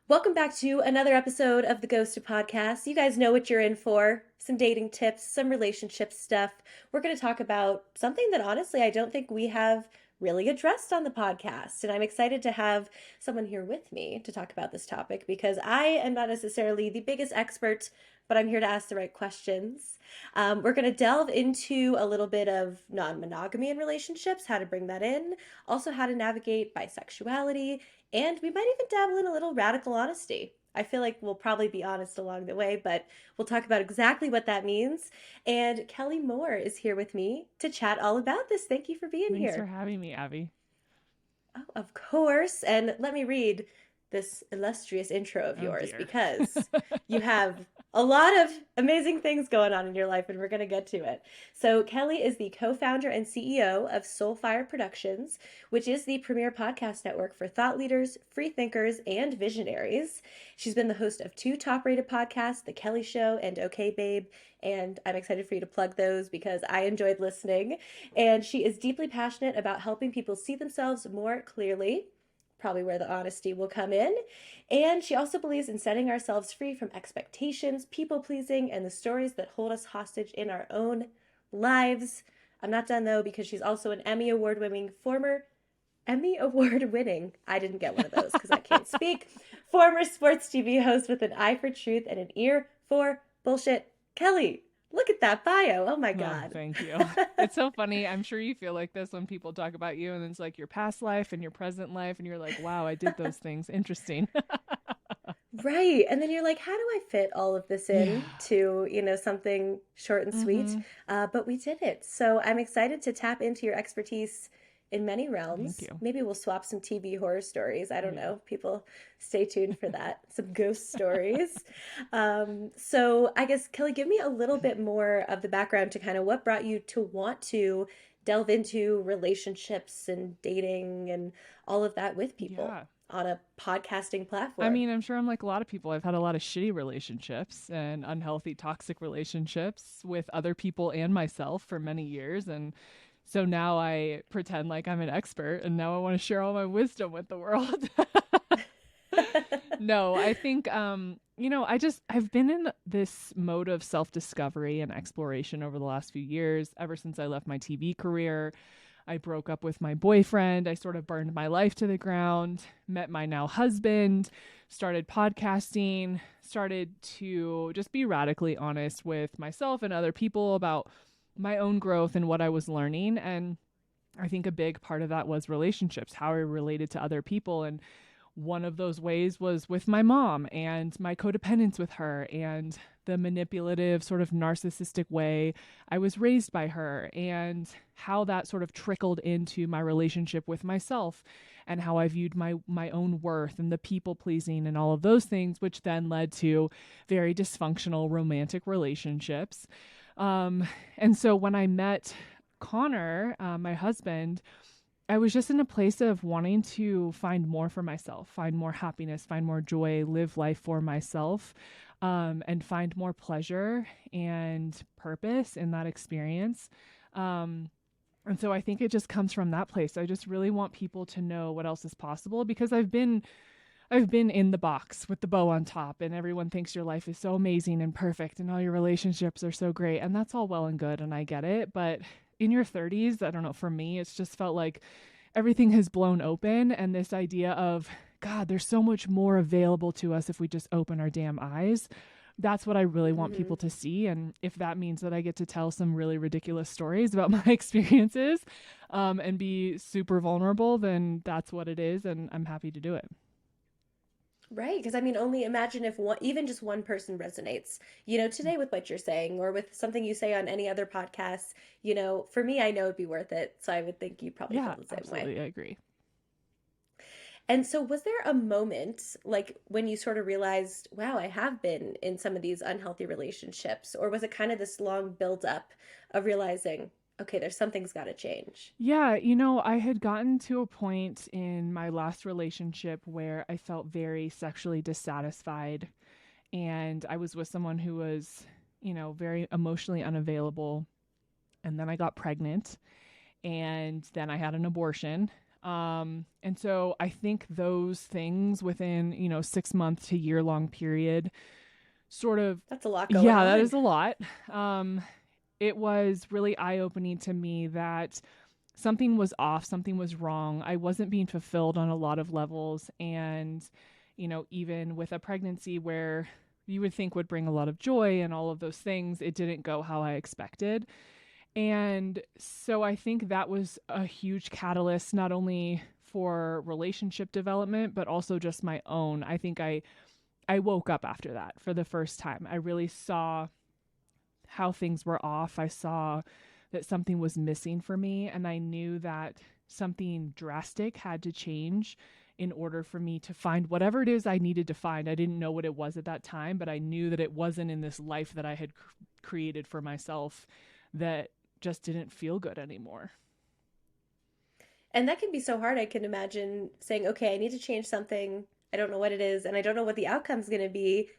Welcome back to another episode of the Ghosted Podcast. You guys know what you're in for. Some dating tips, some relationship stuff. We're going to talk about something that honestly I don't think we have really addressed on the podcast. And I'm excited to have someone here with me to talk about this topic because I am not necessarily the biggest expert, but I'm here to ask the right questions. We're going to delve into a little bit of non monogamy in relationships, how to bring that in, also how to navigate bisexuality, and we might even dabble in a little radical honesty. I feel like we'll probably be honest along the way, but we'll talk about exactly what that means. And Kelli Moore is here with me to chat all about this. Thank you for being Thanks for here. having me, Abby. Oh, of course. And let me read this illustrious intro of Oh yours dear. because you have a lot of amazing things going on in your life, and we're going to get to it. So, Kelli is the co founder and CEO of Soulfire Productions, which is the premier podcast network for thought leaders, free thinkers, and visionaries. She's been the host of two top rated podcasts, The Kelli Show and Okay Babe. And I'm excited for you to plug those because I enjoyed listening. And she is deeply passionate about helping people see themselves more clearly, probably where the honesty will come in. And she also believes in setting ourselves free from expectations, people pleasing, and the stories that hold us hostage in our own lives. I'm not done though because she's also an Emmy Award winning, I didn't get one of those because I can't speak, former sports TV host with an eye for truth and an ear for bullshit. Kelli, look at that bio. Oh my Oh, God. thank you. It's so funny. I'm sure you feel like this when people talk about you, and it's like your past life and your present life, and you're like, wow, I did those things. Interesting. Right. And then you're like, how do I fit all of this Yeah. in to, something short and sweet? Mm-hmm. But we did it. So I'm excited to tap into your expertise in many Thank realms. you. Maybe we'll swap some TV horror stories. I don't Yeah. know. People stay tuned for that. Some ghost stories. So I guess, Kelli, give me a little bit more of the background to kind of what brought you to want to delve into relationships and dating and all of that with people Yeah. on a podcasting I platform. mean, I'm sure I'm like a lot of people. I've had a lot of shitty relationships and unhealthy, toxic relationships with other people and myself for many years. And so now I pretend like I'm an expert and now I want to share all my wisdom with the world. No, I think I've been in this mode of self-discovery and exploration over the last few years, ever since I left my TV career. I broke up with my boyfriend. I sort of burned my life to the ground, met my now husband, started podcasting, started to just be radically honest with myself and other people about my own growth and what I was learning. And I think a big part of that was relationships, how I related to other people. And one of those ways was with my mom and my codependence with her and the manipulative, sort of narcissistic way I was raised by her, and how that sort of trickled into my relationship with myself and how I viewed my own worth and the people pleasing and all of those things, which then led to very dysfunctional romantic relationships. Um, and so when I met Connor, my husband, I was just in a place of wanting to find more for myself, find more happiness, find more joy, live life for myself, and find more pleasure and purpose in that experience. Um, and so I think it just comes from that place. I just really want people to know what else is possible because I've been in the box with the bow on top, and everyone thinks your life is so amazing and perfect and all your relationships are so great, and that's all well and good, and I get it, but in your 30s, I don't know, for me it's just felt like everything has blown open, and this idea of god, there's so much more available to us if we just open our damn eyes. That's what I really want Hmm. people to see, and if that means that I get to tell some really ridiculous stories about my experiences, and be super vulnerable, then that's what it is, and I'm happy to do it. Right, because I mean, only imagine if one, even just one person resonates, today with what you're saying or with something you say on any other podcasts, for me, I know it'd be worth it. So I would think you probably Yeah, feel the same way. absolutely, I agree. And so, was there a moment like when you sort of realized, wow, I have been in some of these unhealthy relationships? Or was it kind of this long build up of realizing, okay, there's something's got to change? Yeah, I had gotten to a point in my last relationship where I felt very sexually dissatisfied, and I was with someone who was, very emotionally unavailable. And then I got pregnant, and then I had an abortion. And so I think those things within, 6 month to year long period sort of, That's a lot going yeah, that is on. a lot. It was really eye opening to me that something was off, something was wrong. I wasn't being fulfilled on a lot of levels. And, even with a pregnancy where you would think would bring a lot of joy and all of those things, it didn't go how I expected. And so I think that was a huge catalyst, not only for relationship development, but also just my own. I think I woke up after that for the first time. I really saw how things were off. I saw that something was missing for me, and I knew that something drastic had to change in order for me to find whatever it is I needed to find. I didn't know what it was at that time, but I knew that it wasn't in this life that I had created for myself that just didn't feel good anymore. And that can be so hard. I can imagine saying, okay, I need to change something. I don't know what it is, and I don't know what the outcome's going to be.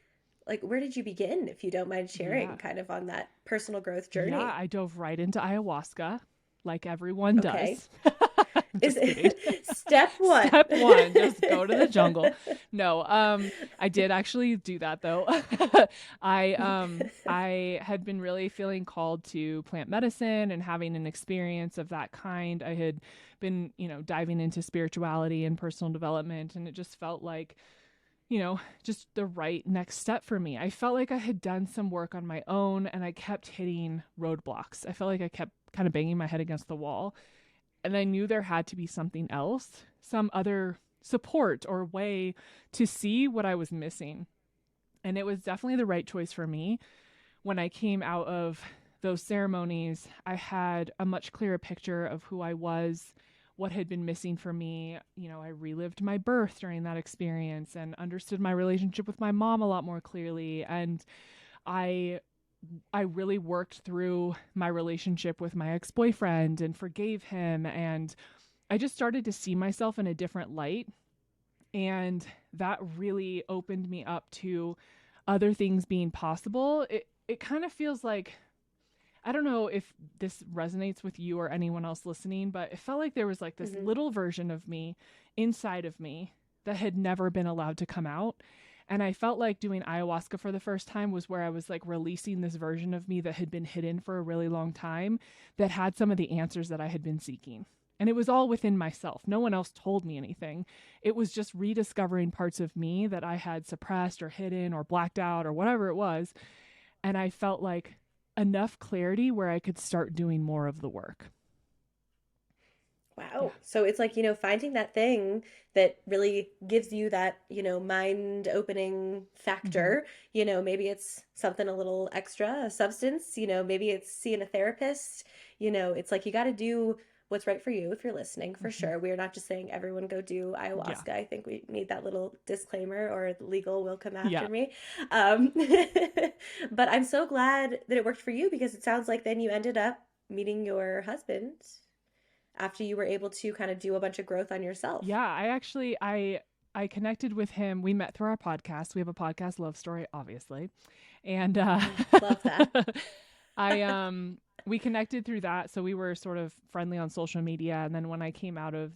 Like, where did you begin, if you don't mind Yeah. sharing, kind of on that personal growth Yeah, journey? I dove right into ayahuasca like everyone Okay. does. I'm Is just kidding. step one. Step one, just go to the jungle. No, I did actually do that though. I had been really feeling called to plant medicine and having an experience of that kind. I had been, diving into spirituality and personal development, and it just felt like, just the right next step for me. I felt like I had done some work on my own and I kept hitting roadblocks. I felt like I kept kind of banging my head against the wall. And I knew there had to be something else, some other support or way to see what I was missing. And it was definitely the right choice for me. When I came out of those ceremonies, I had a much clearer picture of who I was, what had been missing for me. I relived my birth during that experience and understood my relationship with my mom a lot more clearly. And I I really worked through my relationship with my ex-boyfriend and forgave him, and I just started to see myself in a different light, and that really opened me up to other things being possible. It kind of feels like, I don't know if this resonates with you or anyone else listening, but it felt like there was like this Hmm. little version of me inside of me that had never been allowed to come out. And I felt like doing ayahuasca for the first time was where I was like releasing this version of me that had been hidden for a really long time, that had some of the answers that I had been seeking. And it was all within myself. No one else told me anything. It was just rediscovering parts of me that I had suppressed or hidden or blacked out or whatever it was. And I felt like enough clarity where I could start doing more of the work. Yeah. Wow. So it's like, finding that thing that really gives you that, mind opening Mm-hmm. factor. Maybe it's something a little extra, a substance, maybe it's seeing a therapist. It's like you got to do what's right for you if you're listening, for Mm-hmm. sure. We're not just saying everyone go do Yeah. ayahuasca. I think we need that little disclaimer or legal will come Yeah. after me. Um, but I'm so glad that it worked for you because it sounds like then you ended up meeting your husband after you were able to kind of do a bunch of growth on yourself. Yeah. I connected with him. We met through our podcast. We have a podcast, Love Story, obviously. And Love that. I we connected through that, so we were sort of friendly on social media. And then when I came out of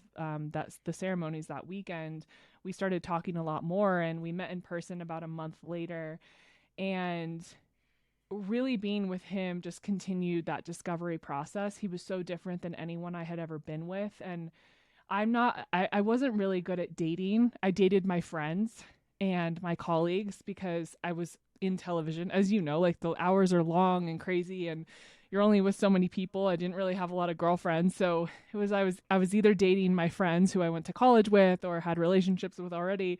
that's the ceremonies that weekend, we started talking a lot more, and we met in person about a month later. And really being with him just continued that discovery process. He was so different than anyone I had ever been with. And I wasn't really good at dating. I dated my friends and my colleagues because I was in television. As you know, like the hours are long and crazy, and you're only with so many people. I didn't really have a lot of girlfriends. So I was either dating my friends who I went to college with or had relationships with already,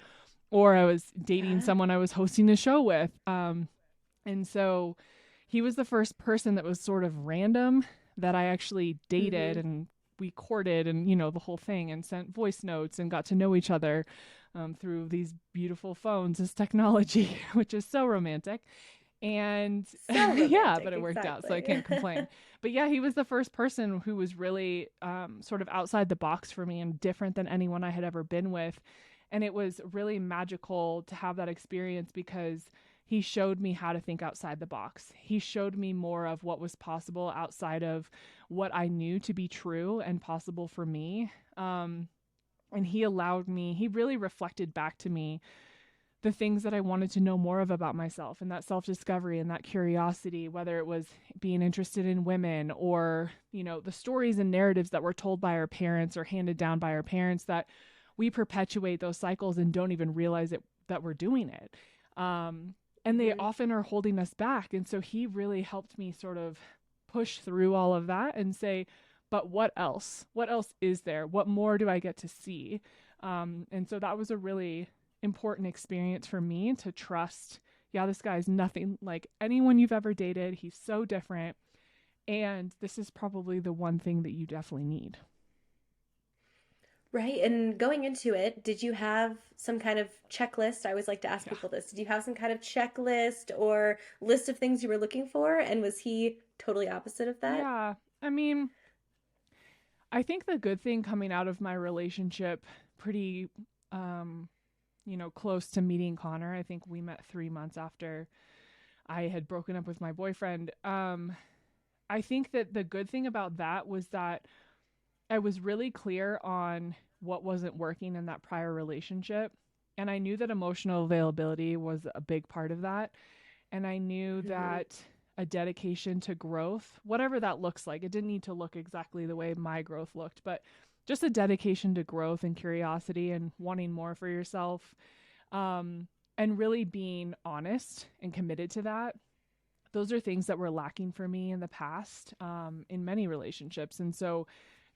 or I was dating Yeah. someone I was hosting a show with. And so he was the first person that was sort of random that I actually dated, Mm-hmm. and we courted and, the whole thing, and sent voice notes and got to know each other through these beautiful phones, this technology, which is so romantic. And So yeah, but romantic, it worked out, so I exactly. can't complain. But yeah, he was the first person who was really sort of outside the box for me and different than anyone I had ever been with. And it was really magical to have that experience because he showed me how to think outside the box. He showed me more of what was possible outside of what I knew to be true and possible for me. And he really reflected back to me the things that I wanted to know more of about myself, and that self-discovery and that curiosity, whether it was being interested in women or, the stories and narratives that were told by our parents or handed down by our parents, that we perpetuate those cycles and don't even realize it, that we're doing it. And they Mm-hmm. often are holding us back. And so he really helped me sort of push through all of that and say, but what else? What else is there? What more do I get to see? And so that was a really important experience for me to trust, yeah, this guy's nothing like anyone you've ever dated. He's so different. And this is probably the one thing that you definitely need. Right. And going into it, did you have some kind of checklist? I always like to ask Yeah. people this. Did you have some kind of checklist or list of things you were looking for? And was he totally opposite of that? Yeah. I mean, I think the good thing coming out of my relationship, pretty, um, close to meeting Connor, I think we met 3 months after I had broken up with my boyfriend. I think that the good thing about that was that I was really clear on what wasn't working in that prior relationship. And I knew that emotional availability was a big part of that. And I knew Mm-hmm. that a dedication to growth, whatever that looks like, it didn't need to look exactly the way my growth looked, but just a dedication to growth and curiosity and wanting more for yourself, and really being honest and committed to that. Those are things that were lacking for me in the past, in many relationships. And so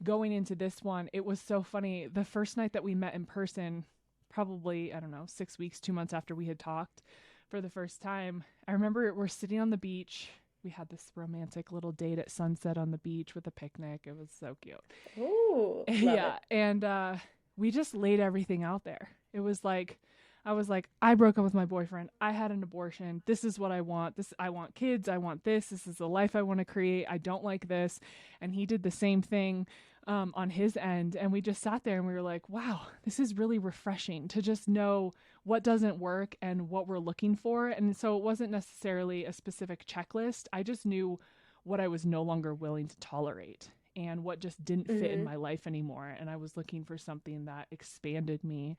going into this one, it was so funny. The first night that we met in person, probably, I don't know, 6 weeks, 2 months after we had talked for the first time, I remember we're sitting on the beach. We had this romantic little date at sunset on the beach with a picnic. It was so cute. Ooh, love Yeah. it. And we just laid everything out there. It was like, I was like, I broke up with my boyfriend. I had an abortion. This is what I want. I want kids. I want this. This is the life I want to create. I don't like this. And he did the same thing, on his end. And we just sat there and we were like, wow, this is really refreshing to just know what doesn't work and what we're looking for. And so it wasn't necessarily a specific checklist. I just knew what I was no longer willing to tolerate and what just didn't fit in Mm-hmm. my life anymore. And I was looking for something that expanded me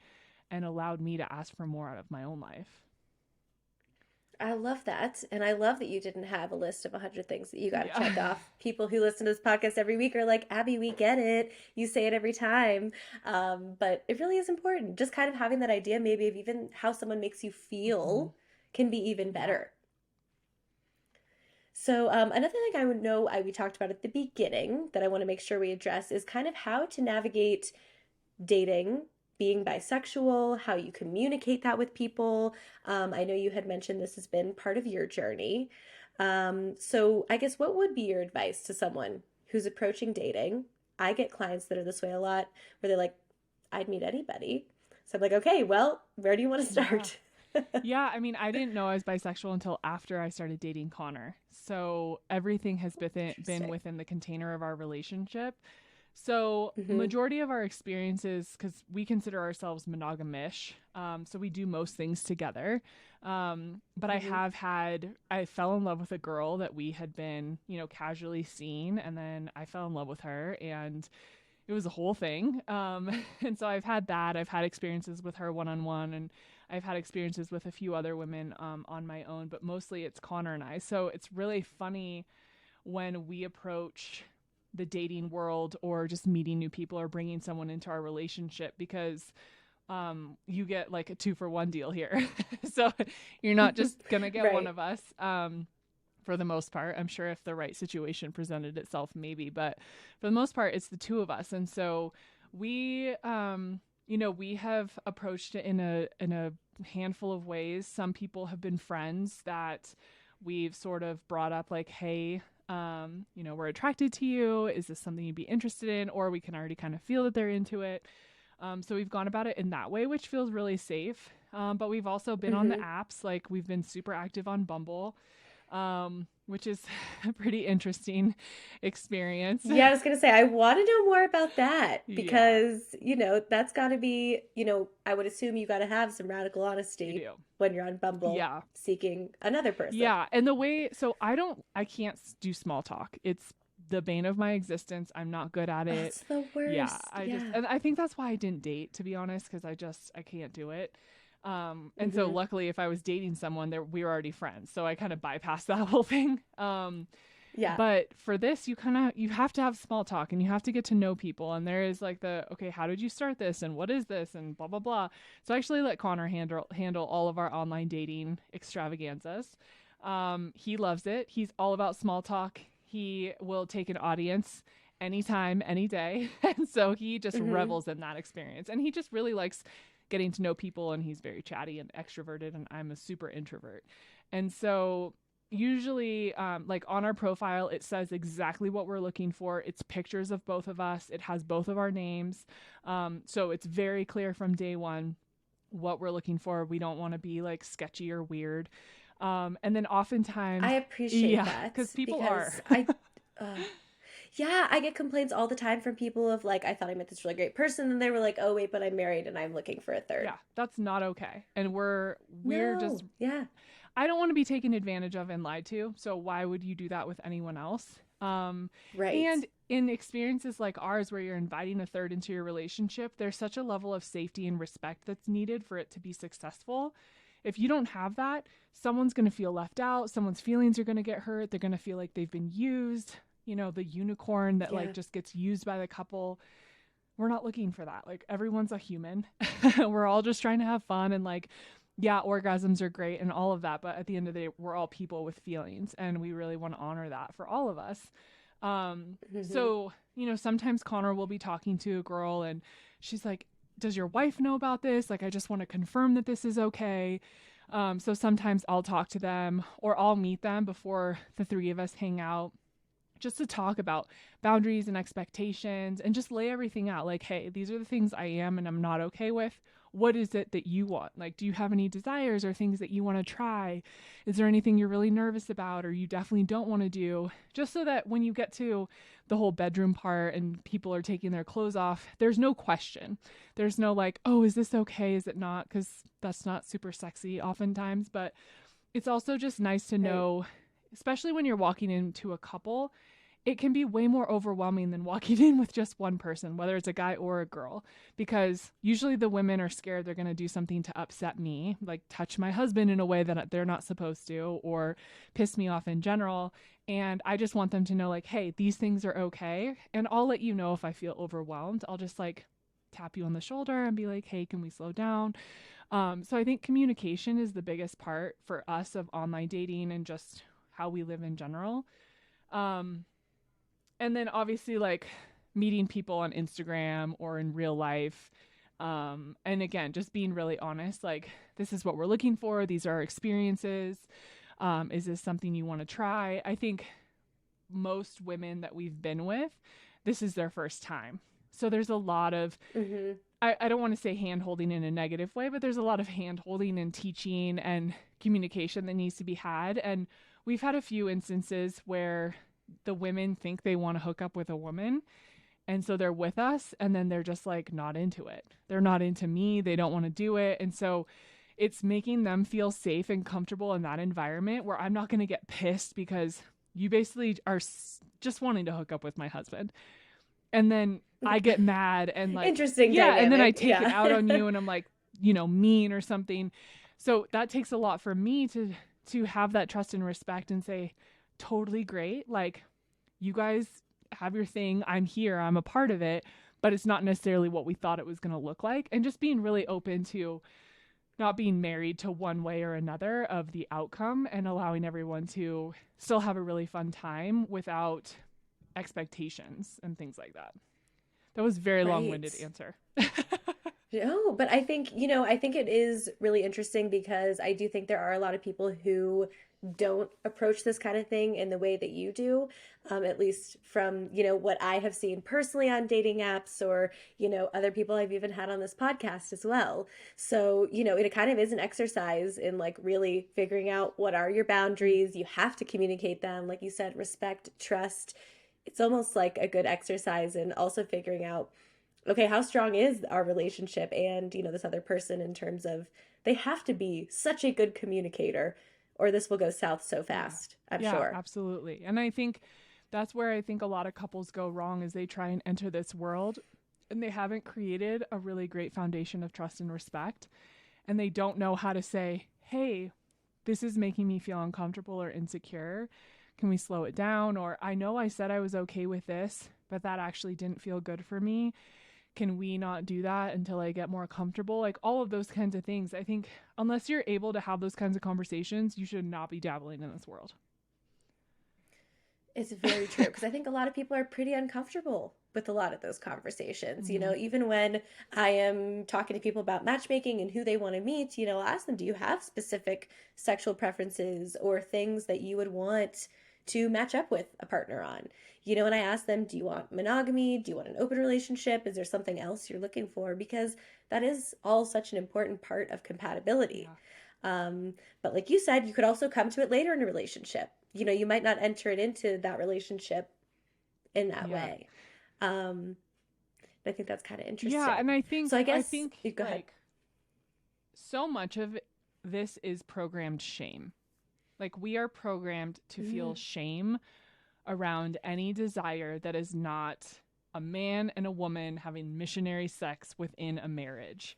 and allowed me to ask for more out of my own life. I love that. And I love that you didn't have a list of 100 things that you got to Yeah. check off. People who listen to this podcast every week are like, Abby, we get it. You say it every time. But it really is important. Just kind of having that idea, maybe, of even how someone makes you Mm-hmm. feel can be even Yeah. better. So, another thing I would know we talked about at the beginning that I want to make sure we address is kind of how to navigate dating, being bisexual, how you communicate that with people. I know you had mentioned this has been part of your journey. So I guess what would be your advice to someone who's approaching dating? I get clients that are this way a lot where they're like, I'd meet anybody. So I'm like, okay, well, where do you want to Yeah. start? Yeah. I mean, I didn't know I was bisexual until after I started dating Connor. So everything has been Interesting. within the container of our relationship. So Mm-hmm. majority of our experiences, because we consider ourselves monogamish, so we do most things together. But Mm-hmm. I fell in love with a girl that we had been, casually seeing, and then I fell in love with her, and it was a whole thing. And so I've had that. I've had experiences with her one on one, and I've had experiences with a few other women, on my own, but mostly it's Connor and I. So it's really funny when we approach the dating world or just meeting new people or bringing someone into our relationship, because you get like a 2-for-1 deal here. So you're not just gonna get one Right. of us, for the most part. I'm sure if the right situation presented itself, maybe, but for the most part, it's the two of us. And so we, we have approached it in a handful of ways. Some people have been friends that we've sort of brought up, like, hey, we're attracted to you. Is this something you'd be interested in? Or we can already kind of feel that they're into it. So we've gone about it in that way, which feels really safe. But we've also been on the Mm-hmm. apps. Like, we've been super active on Bumble, which is a pretty interesting experience. Yeah, I was gonna say, I want to know more about that Yeah, because, that's got to be, I would assume you got to have some radical you honesty do. when you're on Bumble Yeah. seeking another person. Yeah. And the way, so I can't do small talk. It's the bane of my existence. I'm not good at Oh, it. it's the Yeah, worst. Yeah. and I think that's why I didn't date, to be honest, because I can't do it. And so Mm-hmm. luckily, if I was dating someone, there we were already friends, so I kind of bypassed that whole thing. Yeah. But for this, you have to have small talk and you have to get to know people. And there is like okay, how did you start this and what is this and blah blah blah. So I actually let Connor handle all of our online dating extravaganzas. He loves it. He's all about small talk. He will take an audience anytime, any day. And so he just Mm-hmm. revels in that experience. And he just really likes getting to know people, and he's very chatty and extroverted, and I'm a super introvert. And so usually like on our profile it says exactly what we're looking for. It's pictures of both of us, it has both of our names, so it's very clear from day one what we're looking for. We don't want to be like sketchy or weird. And then oftentimes, I appreciate yeah, that because people are. because uh, yeah, I get complaints all the time from people of like, I thought I met this really great person, and they were like, oh, wait, but I'm married and I'm looking for a third. Yeah, that's not okay. And we're just, No. Yeah. I don't want to be taken advantage of and lied to. So why would you do that with anyone else? Right. And in experiences like ours, where you're inviting a third into your relationship, there's such a level of safety and respect that's needed for it to be successful. If you don't have that, someone's going to feel left out. Someone's feelings are going to get hurt. They're going to feel like they've been used. You know, the unicorn that like Yeah. just gets used by the couple. We're not looking for that. Like everyone's a human. We're all just trying to have fun and like, yeah, orgasms are great and all of that, but at the end of the day, we're all people with feelings, and we really want to honor that for all of us. Mm-hmm. So you know, sometimes Connor will be talking to a girl and she's like, does your wife know about this? Like, I just want to confirm that this is okay. So sometimes I'll talk to them or I'll meet them before the three of us hang out, just to talk about boundaries and expectations and just lay everything out. Like, hey, these are the things I am and I'm not okay with. What is it that you want? Like, do you have any desires or things that you want to try? Is there anything you're really nervous about or you definitely don't want to do? Just so that when you get to the whole bedroom part and people are taking their clothes off, there's no question. There's no like, oh, is this okay? Is it not? Because that's not super sexy oftentimes. But it's also just nice to Right. know, especially when you're walking into a couple, it can be way more overwhelming than walking in with just one person, whether it's a guy or a girl, because usually the women are scared they're going to do something to upset me, like touch my husband in a way that they're not supposed to, or piss me off in general. And I just want them to know, like, hey, these things are okay. And I'll let you know if I feel overwhelmed. I'll just like tap you on the shoulder and be like, hey, can we slow down? So I think communication is the biggest part for us of online dating and just how we live in general. Um, and then obviously like meeting people on Instagram or in real life. And again, just being really honest, like, this is what we're looking for. These are our experiences. Is this something you want to try? I think most women that we've been with, this is their first time. So there's a lot of, Mm-hmm. I don't want to say hand holding in a negative way, but there's a lot of hand holding and teaching and communication that needs to be had. And we've had a few instances where the women think they want to hook up with a woman. And so they're with us and then they're just like not into it. They're not into me. They don't want to do it. And so it's making them feel safe and comfortable in that environment where I'm not going to get pissed because you basically are just wanting to hook up with my husband. And then I get mad and like, Interesting yeah. And then I dynamic. take it Yeah. out on you and I'm like, mean or something. So that takes a lot for me to have that trust and respect and say, totally great. Like, you guys have your thing. I'm here. I'm a part of it, but it's not necessarily what we thought it was going to look like. And just being really open to not being married to one way or another of the outcome and allowing everyone to still have a really fun time without expectations and things like that. That was a very Right. long-winded answer. No, but I think, I think it is really interesting because I do think there are a lot of people who don't approach this kind of thing in the way that you do, at least from, what I have seen personally on dating apps or, other people I've even had on this podcast as well. So, it kind of is an exercise in like really figuring out what are your boundaries. You have to communicate them, like you said, respect, trust. It's almost like a good exercise in also figuring out, okay, how strong is our relationship and, this other person in terms of they have to be such a good communicator or this will go south so Yeah. fast, I'm Yeah, sure. absolutely. And I think that's where I think a lot of couples go wrong, is they try and enter this world and they haven't created a really great foundation of trust and respect, and they don't know how to say, hey, this is making me feel uncomfortable or insecure. Can we slow it down? Or I know I said I was okay with this, but that actually didn't feel good for me. Can we not do that until I get more comfortable? Like all of those kinds of things. I think unless you're able to have those kinds of conversations, you should not be dabbling in this world. It's very true because I think a lot of people are pretty uncomfortable with a lot of those conversations. You Mm-hmm. know, even when I am talking to people about matchmaking and who they want to meet, you know, I'll ask them, do you have specific sexual preferences or things that you would want to match up with a partner on? You know, and I ask them, do you want monogamy? Do you want an open relationship? Is there something else you're looking for? Because that is all such an important part of compatibility. Yeah. But like you said, you could also come to it later in a relationship. You know, you might not enter it into that relationship in that Yeah. way. Um, I think that's kind of Yeah, and interesting. I So think I I guess think you go ahead. like so much of this is programmed shame. Like we are programmed to feel Mm, shame around any desire that is not a man and a woman having missionary sex within a marriage.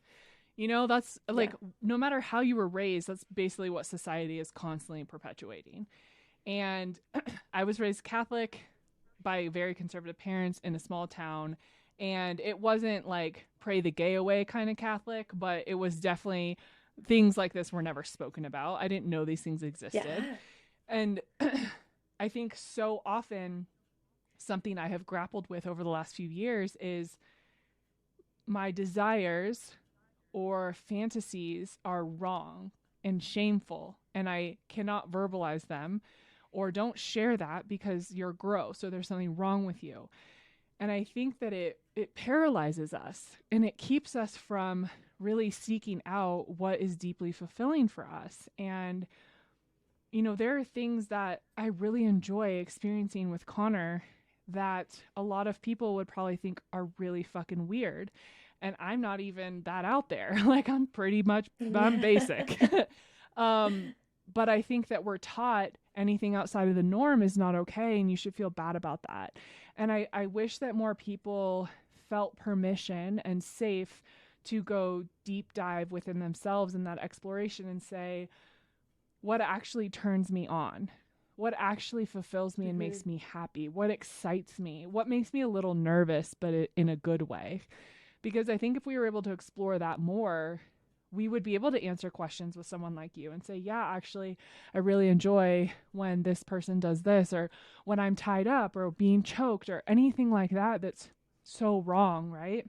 You know, that's yeah. like no matter how you were raised, that's basically what society is constantly perpetuating. And I was raised Catholic by very conservative parents in a small town. And it wasn't like pray the gay away kind of Catholic, but it was definitely things like this were never spoken about. I didn't know these things existed. Yeah. And I think so often something I have grappled with over the last few years is my desires or fantasies are wrong and shameful, and I cannot verbalize them or don't share that because you're gross or there's something wrong with you. And I think that it paralyzes us and it keeps us from really seeking out what is deeply fulfilling for us. And you know, there are things that I really enjoy experiencing with Connor that a lot of people would probably think are really fucking weird. And I'm not even that out there. Like I'm pretty much I'm basic. um, but I think that we're taught anything outside of the norm is not okay and you should feel bad about that. And I wish that more people felt permission and safe to go deep dive within themselves in that exploration and say, what actually turns me on, what actually fulfills me and Hmm. makes me happy, what excites me, what makes me a little nervous, but in a good way. Because I think if we were able to explore that more, we would be able to answer questions with someone like you and say, yeah, actually, I really enjoy when this person does this, or when I'm tied up, or being choked, or anything like that that's so wrong, right?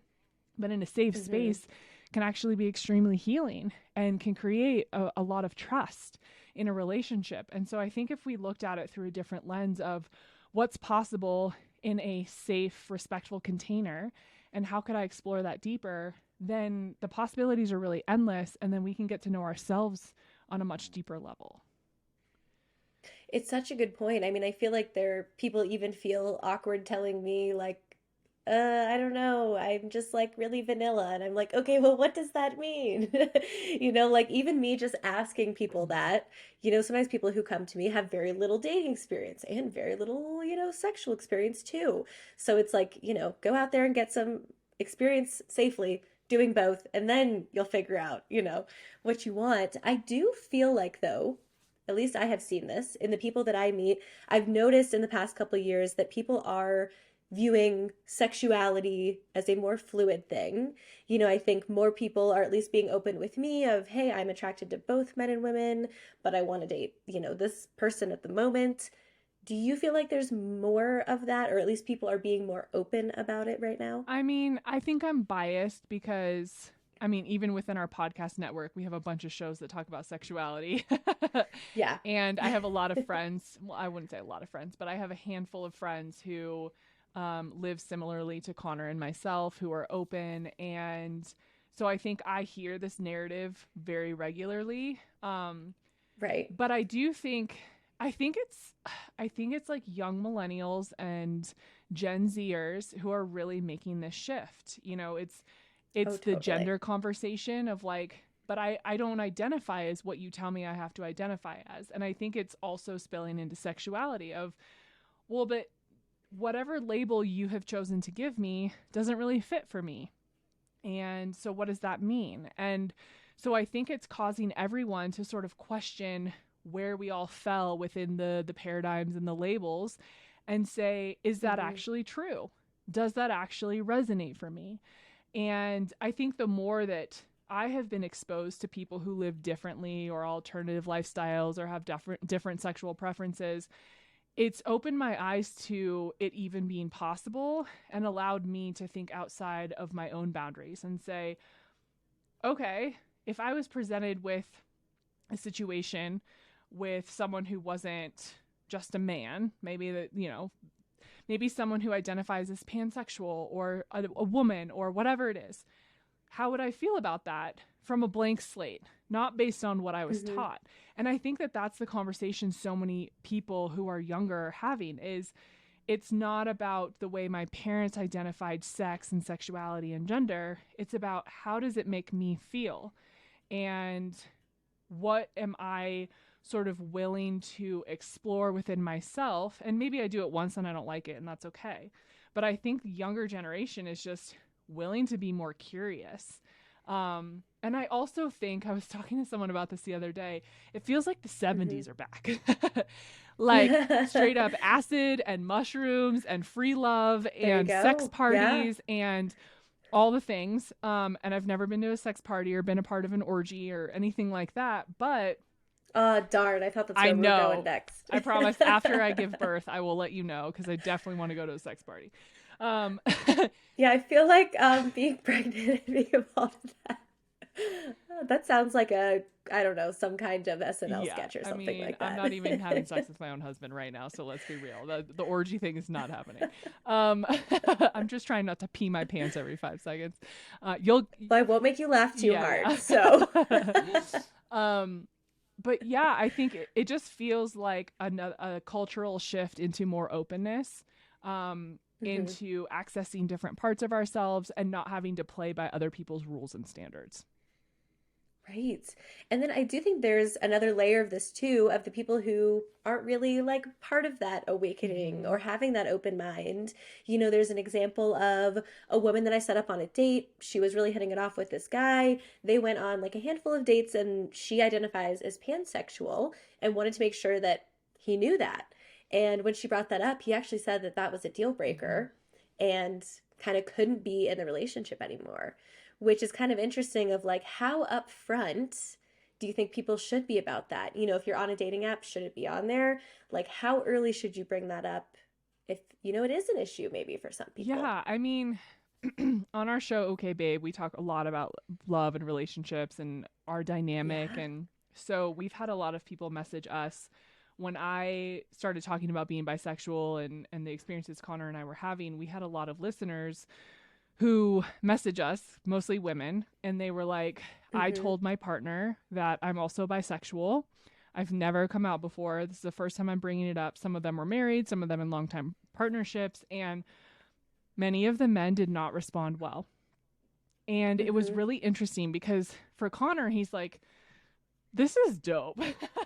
But in a safe Hmm. space can actually be extremely healing and can create a lot of trust in a relationship. And so I think if we looked at it through a different lens of what's possible in a safe, respectful container and how could I explore that deeper, then the possibilities are really endless. And then we can get to know ourselves on a much deeper level. It's such a good point. I mean, I feel like there people even feel awkward telling me like, I don't know, I'm just like really vanilla. And I'm like, okay, well, what does that mean? You know, like even me just asking people that, you know, sometimes people who come to me have very little dating experience and very little, you know, sexual experience too. So it's like, you know, go out there and get some experience safely doing both, and then you'll figure out, you know, what you want. I do feel like though, at least I have seen this in the people that I meet. I've noticed in the past couple of years that people are viewing sexuality as a more fluid thing. You know, I think more people are at least being open with me of, hey, I'm attracted to both men and women, but I want to date, you know, this person at the moment. Do you feel like there's more of that, or at least people are being more open about it right now? I mean, I think I'm biased because I mean, even within our podcast network, we have a bunch of shows that talk about sexuality. Yeah. And I have a lot of friends. Well, I wouldn't say a lot of friends, but I have a handful of friends who live similarly to Connor and myself, who are open. And so I think I hear this narrative very regularly. Right. But I think it's I think it's like young millennials and Gen Zers who are really making this shift. You know, Oh, it's the totally. gender conversation of like, but I don't identify as what you tell me I have to identify as. And I think it's also spilling into sexuality of, well, but whatever label you have chosen to give me doesn't really fit for me. And so what does that mean? And so I think it's causing everyone to sort of question where we all fell within the paradigms and the labels and say, is that Mm-hmm. actually true? Does that actually resonate for me? And I think the more that I have been exposed to people who live differently or alternative lifestyles or have different sexual preferences, it's opened my eyes to it even being possible and allowed me to think outside of my own boundaries and say, okay, if I was presented with a situation with someone who wasn't just a man, maybe that, maybe someone who identifies as pansexual or a woman or whatever it is, how would I feel about that from a blank slate, not based on what I was Mm-hmm. taught? And I think that that's the conversation so many people who are younger are having is it's not about the way my parents identified sex and sexuality and gender. It's about how does it make me feel? And what am I sort of willing to explore within myself? And maybe I do it once and I don't like it, and that's okay. But I think the younger generation is just willing to be more curious. And I also think I was talking to someone about this the other day. It feels like the Mm-hmm. 70s are back. Like straight up acid and mushrooms and free love There you and sex go. Yeah. parties and all the things. And I've never been to a sex party or been a part of an orgy or anything like that. But Oh, darn. I thought that's I where we were going know, next. I promise after I give birth, I will let you know because I definitely want to go to a sex party. Um, Yeah, I feel like being pregnant and being involved in that. That sounds like I don't know, some kind of SNL yeah, sketch or I something mean, like I'm that. not even having sex with my own husband right now, so let's be real. The orgy thing is not happening. Um, I'm just trying not to pee my pants every 5 seconds. You'll, Well, I won't make you laugh too yeah, hard. yeah. So, um, but yeah, I think it just feels like a cultural shift into more openness, mhm. into accessing different parts of ourselves and not having to play by other people's rules and standards. Right. And then I do think there's another layer of this too, of the people who aren't really like part of that awakening Mm-hmm. or having that open mind. You know, there's an example of a woman that I set up on a date. She was really hitting it off with this guy. They went on like a handful of dates and she identifies as pansexual and wanted to make sure that he knew that. And when she brought that up, he actually said that that was a deal Mm-hmm. breaker and kind of couldn't be in the relationship anymore, which is kind of interesting of like how upfront do you think people should be about that? You know, if you're on a dating app, should it be on there? Like how early should you bring that up if you know it is an issue maybe for some people? Yeah, I mean, on our show, Okay Babe, we talk a lot about love and relationships and our dynamic. Yeah. And so we've had a lot of people message us when I started talking about being bisexual and the experiences Connor and I were having. We had a lot of listeners who message us, mostly women, and they were like, I Mm-hmm. told my partner that I'm also bisexual. I've never come out before. This is the first time I'm bringing it up. Some of them were married, some of them in long time partnerships, and many of the men did not respond well. And it was Mm-hmm. really interesting because for Connor, he's like, this is dope.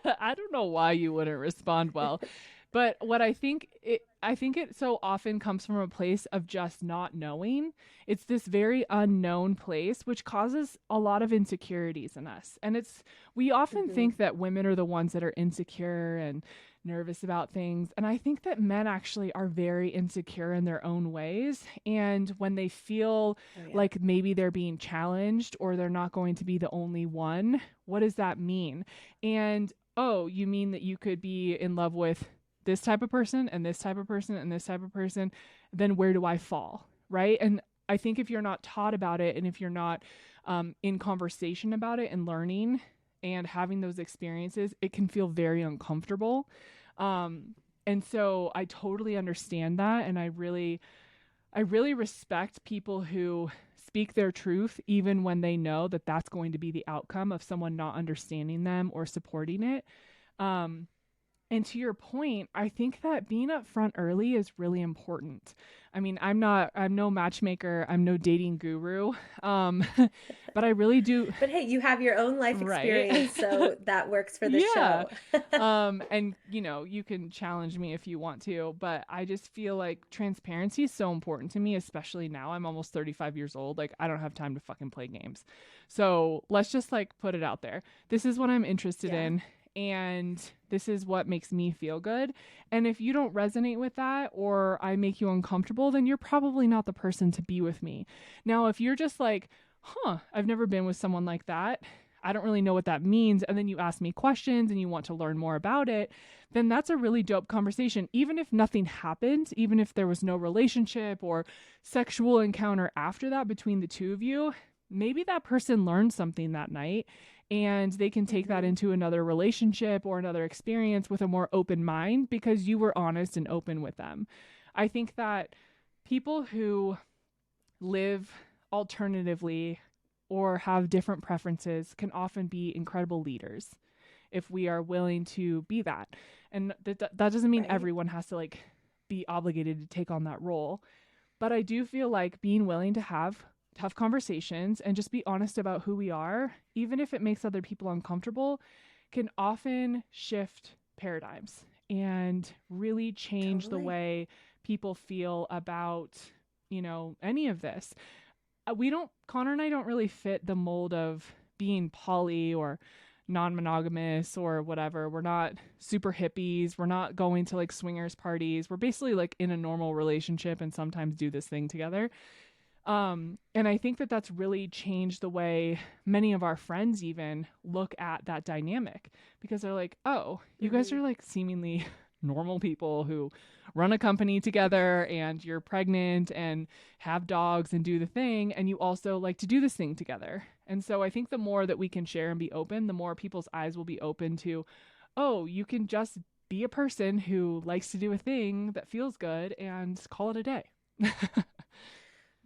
I don't know why you wouldn't respond well. But what I think it so often comes from a place of just not knowing. It's this very unknown place which causes a lot of insecurities in us. And we often Mm-hmm. think that women are the ones that are insecure and nervous about things. And I think that men actually are very insecure in their own ways. And when they feel Oh yeah. like maybe they're being challenged or they're not going to be the only one, what does that mean? And oh, you mean that you could be in love with this type of person and this type of person and this type of person? Then where do I fall? Right. And I think if you're not taught about it and if you're not in conversation about it and learning and having those experiences, it can feel very uncomfortable. Um, and so I totally understand that. And I really respect people who speak their truth, even when they know that that's going to be the outcome of someone not understanding them or supporting it. Um, And to your point, I think that being upfront early is really important. I mean, I'm no matchmaker, I'm no dating guru, um, but I really do, But hey, you have your own life right? experience, so that works for the Yeah. show. And you can challenge me if you want to, but I just feel like transparency is so important to me, especially now. I'm almost 35 years old. Like, I don't have time to fucking play games. So let's just like put it out there. This is what I'm interested Yeah, in, and this is what makes me feel good. And if you don't resonate with that, or I make you uncomfortable, then you're probably not the person to be with me. Now, if you're just like, I've never been with someone like that, I don't really know what that means, and then you ask me questions and you want to learn more about it, then that's a really dope conversation. Even if nothing happened, even if there was no relationship or sexual encounter after that between the two of you, maybe that person learned something that night and they can take that hmm, into another relationship or another experience with a more open mind because you were honest and open with them. I think that people who live alternatively or have different preferences can often be incredible leaders if we are willing to be that. And that doesn't mean right, everyone has to like be obligated to take on that role, but I do feel like being willing to have tough conversations and just be honest about who we are, even if it makes other people uncomfortable, can often shift paradigms and really change the totally. way people feel about, any of this. We don't, Connor and I don't really fit the mold of being poly or non-monogamous or whatever. We're not super hippies. We're not going to like swingers parties. We're basically like in a normal relationship and sometimes do this thing together. And I think that that's really changed the way many of our friends even look at that dynamic because they're like, oh, you guys Hmm. are like seemingly normal people who run a company together and you're pregnant and have dogs and do the thing. And you also like to do this thing together. And so I think the more that we can share and be open, the more people's eyes will be open to, oh, you can just be a person who likes to do a thing that feels good and call it a day.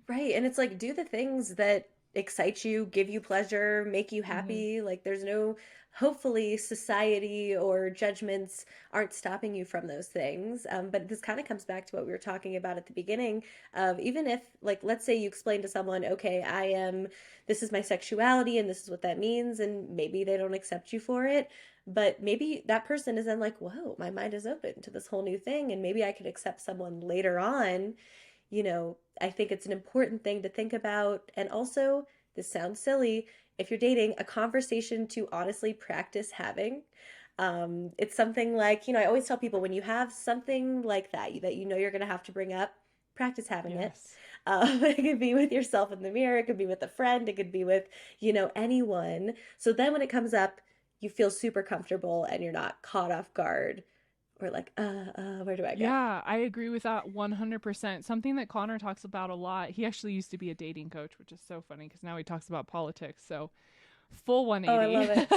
Right. And it's like, do the things that excite you, give you pleasure, make you Mm-hmm. happy. Like, there's no, hopefully, society or judgments aren't stopping you from those things. But this kind of comes back to what we were talking about at the beginning of even if, like, let's say you explain to someone, okay, this is my sexuality and this is what that means. And maybe they don't accept you for it. But maybe that person is then like, whoa, my mind is open to this whole new thing. And maybe I could accept someone later on. I think it's an important thing to think about. And also, this sounds silly, if you're dating, a conversation to honestly practice having. It's something like, I always tell people when you have something like that you know you're going to have to bring up, practice having it. Yes. It could be with yourself in the mirror, it could be with a friend, it could be with, anyone. So then when it comes up, you feel super comfortable and you're not caught off guard or like, where do I go? Yeah, I agree with that 100%. Something that Connor talks about a lot. He actually used to be a dating coach, which is so funny because now he talks about politics. So full Oh, I 180. love it.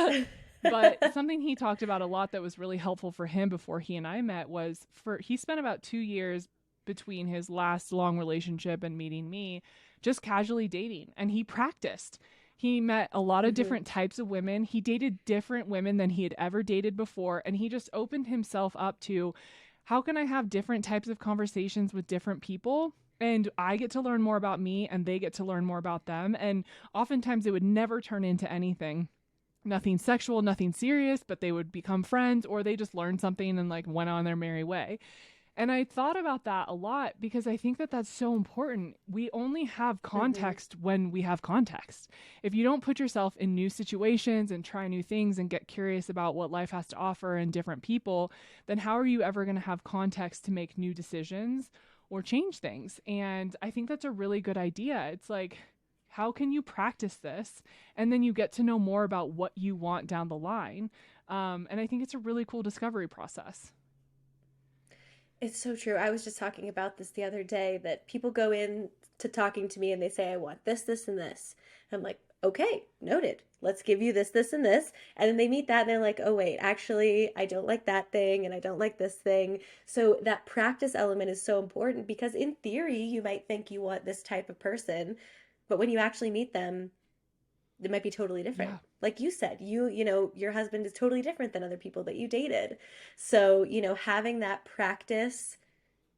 But something he talked about a lot that was really helpful for him before he and I met was he spent about 2 years between his last long relationship and meeting me just casually dating. And he practiced. He met a lot of Hmm. different types of women. He dated different women than he had ever dated before. And he just opened himself up to how can I have different types of conversations with different people? And I get to learn more about me and they get to learn more about them. And oftentimes it would never turn into anything, nothing sexual, nothing serious, but they would become friends or they just learned something and like went on their merry way. And I thought about that a lot because I think that that's so important. We only have Hmm. context when we have context. If you don't put yourself in new situations and try new things and get curious about what life has to offer and different people, then how are you ever going to have context to make new decisions or change things? And I think that's a really good idea. It's like, how can you practice this? And then you get to know more about what you want down the line. And I think it's a really cool discovery process. It's so true. I was just talking about this the other day that people go in to talking to me and they say, I want this, this, and this. I'm like, okay, noted. Let's give you this, this, and this. And then they meet that and they're like, oh, wait, actually, I don't like that thing and I don't like this thing. So that practice element is so important because in theory, you might think you want this type of person, but when you actually meet them, it might be totally different. Yeah. Like you said, your husband is totally different than other people that you dated. So, having that practice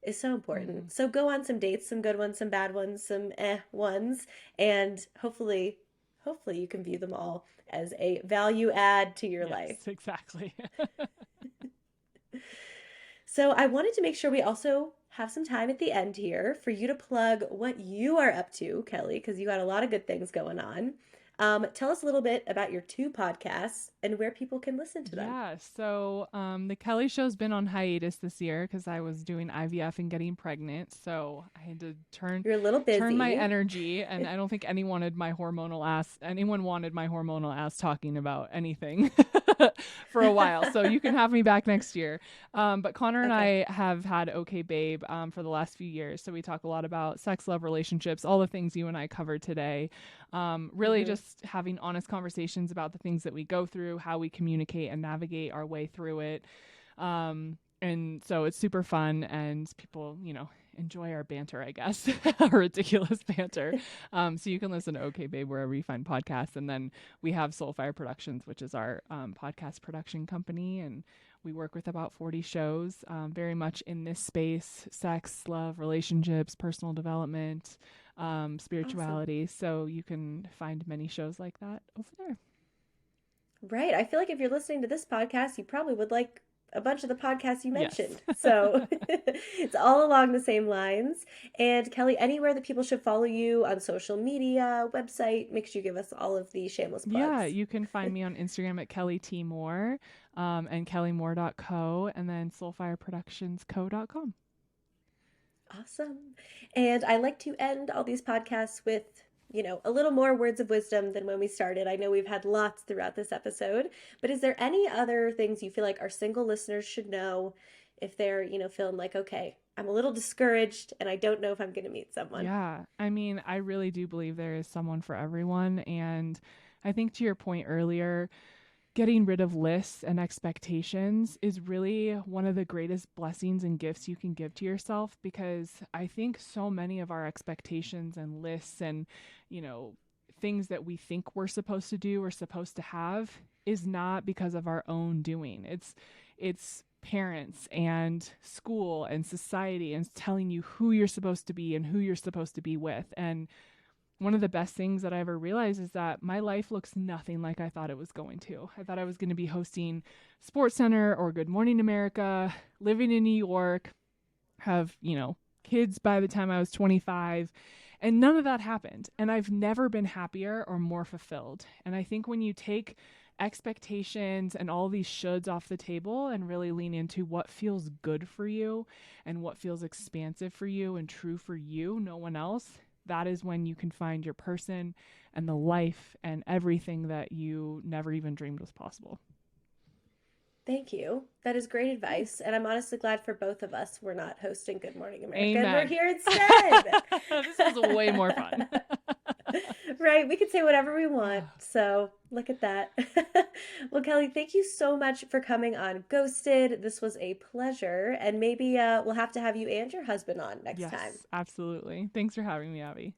is so Hmm. important. So go on some dates, some good ones, some bad ones, some ones, and hopefully you can view them all as a value add to your life. Yes, exactly. So I wanted to make sure we also have some time at the end here for you to plug what you are up to, Kelli, because you got a lot of good things going on. Tell us a little bit about your two podcasts and where people can listen to them. Yeah, so the Kelly show's been on hiatus this year because I was doing IVF and getting pregnant. So I had to You're a little turn my busy. energy, and I don't think anyone wanted my hormonal ass talking about anything for a while. So you can have me back next year. But Connor and Okay. I have had Okay Babe for the last few years. So we talk a lot about sex, love, relationships, all the things you and I covered today. Really Hmm. just having honest conversations about the things that we go through, how we communicate and navigate our way through it. And so it's super fun, and people, enjoy our banter, I guess, our ridiculous banter. So you can listen to Okay Babe wherever you find podcasts. And then we have Soulfire Productions, which is our podcast production company. And we work with about 40 shows, very much in this space: sex, love, relationships, personal development, Awesome. spirituality. So you can find many shows like that over there. Right. I feel like if you're listening to this podcast, you probably would like a bunch of the podcasts you Yes. mentioned. So it's all along the same lines. And Kelli, anywhere that people should follow you on social media, website, make sure you give us all of the shameless Yeah, plugs. you can find me on Instagram at Kelli T. Moore, and kellymore.co, and then soulfireproductionsco.com. Awesome. And I like to end all these podcasts with, a little more words of wisdom than when we started. I know we've had lots throughout this episode, but is there any other things you feel like our single listeners should know if they're, feeling like, okay, I'm a little discouraged and I don't know if I'm going to meet someone? Yeah, I mean, I really do believe there is someone for everyone. And I think to your point earlier, getting rid of lists and expectations is really one of the greatest blessings and gifts you can give to yourself, because I think so many of our expectations and lists and, you know, things that we think we're supposed to do or supposed to have is not because of our own doing. It's parents and school and society and telling you who you're supposed to be and who you're supposed to be with. And one of the best things that I ever realized is that my life looks nothing like I thought it was going to. I thought I was going to be hosting Sports Center or Good Morning America, living in New York, have, kids by the time I was 25. And none of that happened. And I've never been happier or more fulfilled. And I think when you take expectations and all these shoulds off the table and really lean into what feels good for you and what feels expansive for you and true for you, no one else, that is when you can find your person and the life and everything that you never even dreamed was possible. Thank you. That is great advice. And I'm honestly glad for both of us we're not hosting Good Morning America and we're Amen. here instead. This was way more fun. Right, we can say whatever we want. Oh, So look at that. Well, Kelli, thank you so much for coming on Ghosted. This was a pleasure. And maybe we'll have to have you and your husband on next time. yes, absolutely. Thanks for having me, Abby.